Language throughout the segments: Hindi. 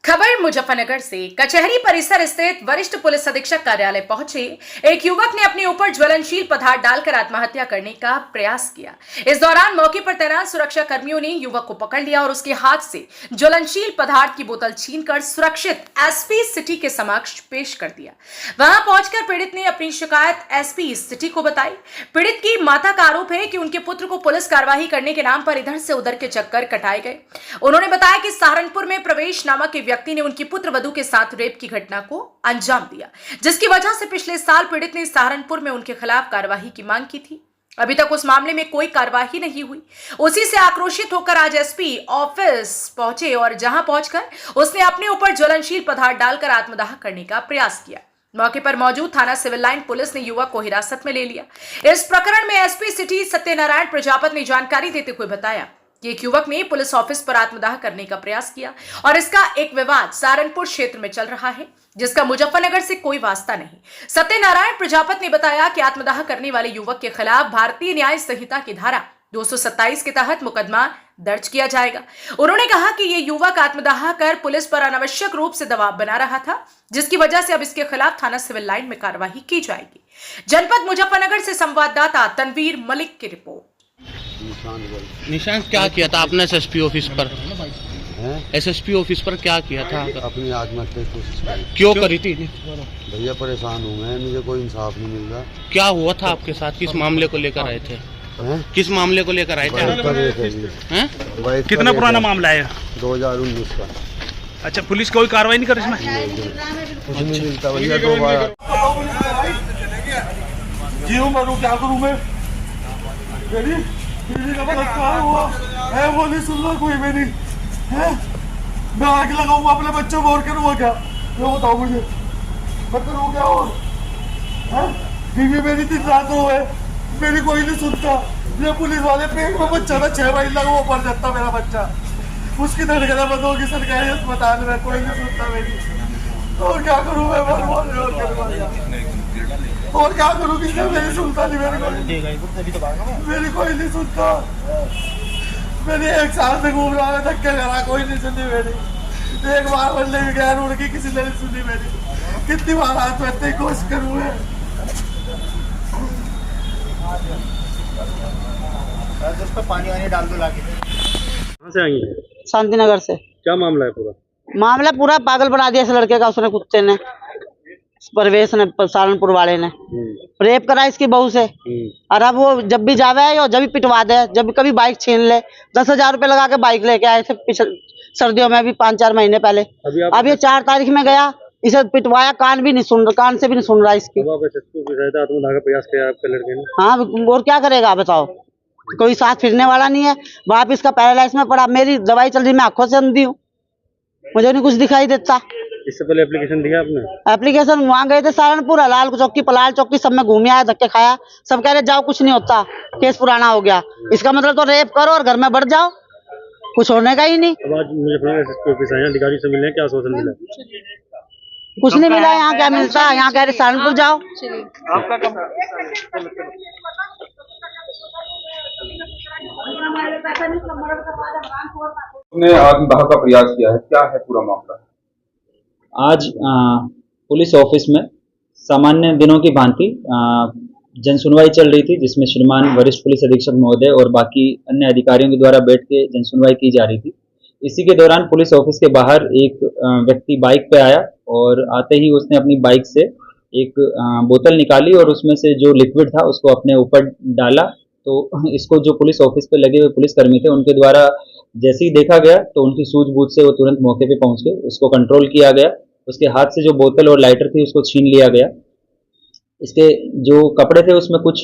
खबर मुजफ्फरनगर से। कचहरी परिसर स्थित वरिष्ठ पुलिस अधीक्षक कार्यालय पहुंचे एक युवक ने अपने ऊपर ज्वलनशील पदार्थ डालकर आत्महत्या करने का प्रयास किया। इस दौरान मौके पर तैनात सुरक्षा कर्मियों ने युवक को पकड़ लिया और उसके हाथ से ज्वलनशील पदार्थ की बोतल छीनकर सुरक्षित एसपी सिटी के समक्ष पेश कर दिया। वहां पहुंचकर पीड़ित ने अपनी शिकायत एसपी सिटी को बताई। पीड़ित की माता का आरोप है कि उनके पुत्र को पुलिस कार्रवाई करने के नाम पर इधर से उधर के चक्कर कटाए गए। उन्होंने बताया कि सहारनपुर में प्रवेश नामक व्यक्ति ने उनकी पुत्र वधू के साथ रेप की घटना को अंजाम दिया, जिसकी वजह से पिछले साल पीड़ित ने सहारनपुर में उनके खिलाफ कार्रवाई की मांग की थी। अभी तक उस मामले में कोई कार्रवाई नहीं हुई। उसी से आक्रोशित होकर आज एसपी ऑफिस पहुंचे और जहां पहुंचकर उसने अपने ऊपर ज्वलनशील पदार्थ डालकर आत्मदाह करने का प्रयास किया। मौके पर मौजूद थाना सिविल लाइन पुलिस ने युवक को हिरासत में ले लिया। इस प्रकरण में एसपी सिटी सत्यनारायण प्रजापत ने जानकारी देते हुए बताया कि एक युवक ने पुलिस ऑफिस पर आत्मदाह करने का प्रयास किया और इसका एक विवाद सहारनपुर क्षेत्र में चल रहा है, जिसका मुजफ्फरनगर से कोई वास्ता नहीं। सत्यनारायण प्रजापत ने बताया कि आत्मदाह करने वाले युवक के खिलाफ भारतीय न्याय संहिता की धारा 227 के तहत मुकदमा दर्ज किया जाएगा। उन्होंने कहा कि ये युवक आत्मदाह कर पुलिस पर अनावश्यक रूप से दबाव बना रहा था, जिसकी वजह से अब इसके खिलाफ थाना सिविल लाइन में कार्रवाई की जाएगी। जनपद मुजफ्फरनगर से संवाददाता तनवीर मलिक की रिपोर्ट। निशान क्या किया था आपने एसएसपी ऑफिस पर? एसएसपी ऑफिस पर क्या किया था? अपनी आत्महत्या की कोशिश करी। क्यों करी थी? भैया परेशान हूँ मैं, मुझे कोई इंसाफ नहीं मिल रहा। क्या हुआ था आपके साथ? किस मामले को लेकर आए थे? किस मामले को लेकर आए थे? कितना पुराना मामला है? 2019 का। अच्छा, पुलिस कोई कार्रवाई नहीं कर रही इसमें? कुछ नहीं मिलता भैया। 2 बार जीव मरू, क्या करूँ मैं? मेरी बीवी का बलात्कार हुआ है, वो नहीं सुन रहा कोई मेरी है। मैं आग लगाऊंगा अपने बच्चों को, और करूँगा क्या? ये बताओ मुझे, मैं करूँ क्या? और बीवी मेरी 3 रात हो गए, मेरी कोई नहीं सुनता। ये पुलिस वाले पेट में बच्चा था 6 महीने का, वो पड़ जाता मेरा बच्चा, उसकी धड़कना बंद होगी सरकारी अस्पताल में, कोई नहीं सुनता मेरी। और क्या करूँ मैं? और क्या करूँ? किसी मेरी सुनता नहीं, मेरी कोई नहीं सुनता। मैंने 1 साल से घूम रहा है, धक्के करा, कोई नहीं सुनी मेरी। 1 बार बनने की गैर उड़ की, किसी ने नहीं सुनी मेरी। कितनी बार आत्महत्या की कोशिश करूँ मैं? उस पर पानी वानी डाल दो लाके। कहाँ से आई है? शांतिनगर से। क्या मामला है पूरा? मामला पूरा पागल बना दिया इस लड़के का, उसने कुत्ते ने, परवेश ने, सहारनपुर वाले ने रेप करा इसकी बहू से। और अब वो जब भी जावे और जब भी पिटवा दे, जब भी कभी बाइक छीन ले। 10,000 रुपए लगा के बाइक लेके आए थे सर्दियों में, अभी 5-4 महीने पहले। अब ये 4 तारीख में गया, इसे पिटवाया, कान भी नहीं सुन रहा, कान से भी नहीं सुन रहा इसकी। प्रयास किया आपके लड़के ने? हाँ, और क्या करेगा बताओ? कोई साथ फिरने वाला नहीं है। बाप इसका पैरालाइज में पड़ा, मेरी दवाई चल रही, मैं आंखों से अंधी हूँ, मुझे नहीं कुछ दिखाई देता। इससे पहले एप्लीकेशन दिया आपने? एप्लीकेशन वहाँ गए थे सहारनपुर, लाल चौकी, पलाल चौकी, सब में घूमे आया, धक्के खाया। सब कह रहे जाओ, कुछ नहीं होता, केस पुराना हो गया। इसका मतलब तो रेप करो और घर में बढ़ जाओ, कुछ होने का ही नहीं। अब आज मुझे ऑफिस आए, अधिकारी से मिलने, क्या आश्वासन मिला? कुछ नहीं मिला। यहाँ क्या मिलता है? यहाँ कह रहे सहारनपुर जाओ। ने आत्मदाह का प्रयास किया है, क्या है पूरा मामला? आज पुलिस ऑफिस में सामान्य दिनों की भांति जन सुनवाई चल रही थी, जिसमें श्रीमान वरिष्ठ पुलिस अधीक्षक महोदय और बाकी अन्य अधिकारियों के द्वारा बैठ के जन सुनवाई की जा रही थी। इसी के दौरान पुलिस ऑफिस के बाहर एक व्यक्ति बाइक पे आया और आते ही उसने अपनी बाइक से एक बोतल निकाली और उसमें से जो लिक्विड था उसको अपने ऊपर डाला। तो इसको जो पुलिस ऑफिस पे लगे हुए पुलिसकर्मी थे, उनके द्वारा जैसे ही देखा गया तो उनकी सूझबूझ से वो तुरंत मौके पे पहुंच गए, उसको कंट्रोल किया गया। उसके हाथ से जो बोतल और लाइटर थी उसको छीन लिया गया। इसके जो कपड़े थे उसमें कुछ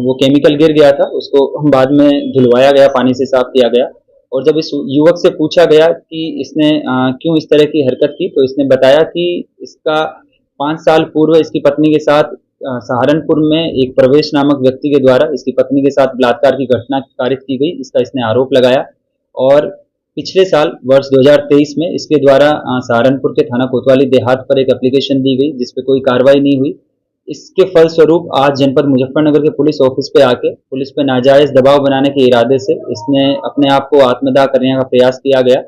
वो केमिकल गिर गया था, उसको बाद में धुलवाया गया, पानी से साफ किया गया। और जब इस युवक से पूछा गया कि इसने क्यों इस तरह की हरकत की, तो इसने बताया कि इसका 5 साल पूर्व इसकी पत्नी के साथ सहारनपुर में एक प्रवेश नामक व्यक्ति के द्वारा इसकी पत्नी के साथ बलात्कार की घटना कारित की गई, इसका इसने आरोप लगाया। और पिछले साल वर्ष 2023 में इसके द्वारा सहारनपुर के थाना कोतवाली देहात पर एक एप्लीकेशन दी गई, जिसपे कोई कार्रवाई नहीं हुई। इसके फलस्वरूप आज जनपद मुजफ्फरनगर के पुलिस ऑफिस पे आके पुलिस पे नाजायज दबाव बनाने के इरादे से इसने अपने आप को आत्मदाह करने का प्रयास किया गया।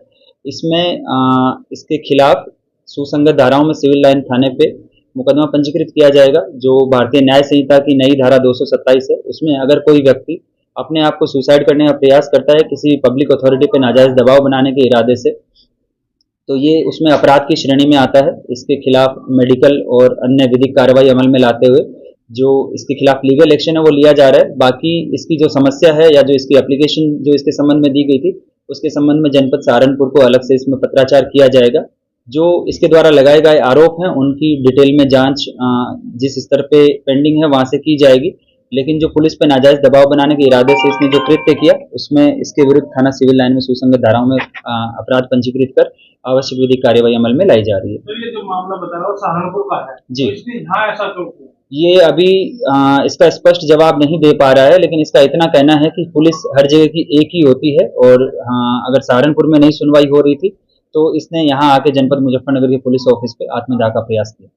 इसमें इसके खिलाफ सुसंगत धाराओं में सिविल लाइन थाने पे मुकदमा पंजीकृत किया जाएगा। जो भारतीय न्याय संहिता की नई धारा 227 है, उसमें अगर कोई व्यक्ति अपने आप को सुसाइड करने का प्रयास करता है किसी पब्लिक अथॉरिटी पे नाजायज दबाव बनाने के इरादे से, तो ये उसमें अपराध की श्रेणी में आता है। इसके खिलाफ मेडिकल और अन्य विधिक कार्रवाई अमल में लाते हुए जो इसके खिलाफ लीगल एक्शन है वो लिया जा रहा है। बाकी इसकी जो समस्या है या जो इसकी एप्लीकेशन जो इसके संबंध में दी गई थी, उसके संबंध में जनपद सहारनपुर को अलग से इसमें पत्राचार किया जाएगा। जो इसके द्वारा लगाए गए आरोप हैं उनकी डिटेल में जांच जिस स्तर पे पेंडिंग है वहां से की जाएगी, लेकिन जो पुलिस पे नाजायज दबाव बनाने के इरादे से इसने जो कृत्य किया उसमें इसके विरुद्ध थाना सिविल लाइन में सुसंगत धाराओं में अपराध पंजीकृत कर आवश्यक विधिक कार्रवाई अमल में लाई जा रही है। तो ये जो मामला बता रहा हूँ सहारनपुर का है जी, तो इसलिए यहाँ ऐसा क्यों हुआ? ये अभी इसका स्पष्ट जवाब नहीं दे पा रहा है, लेकिन इसका इतना कहना है कि पुलिस हर जगह की एक ही होती है और अगर सहारनपुर में नहीं सुनवाई हो रही थी तो इसने यहाँ आके जनपद मुजफ्फरनगर के पुलिस ऑफिस पे आत्मदाह का प्रयास किया।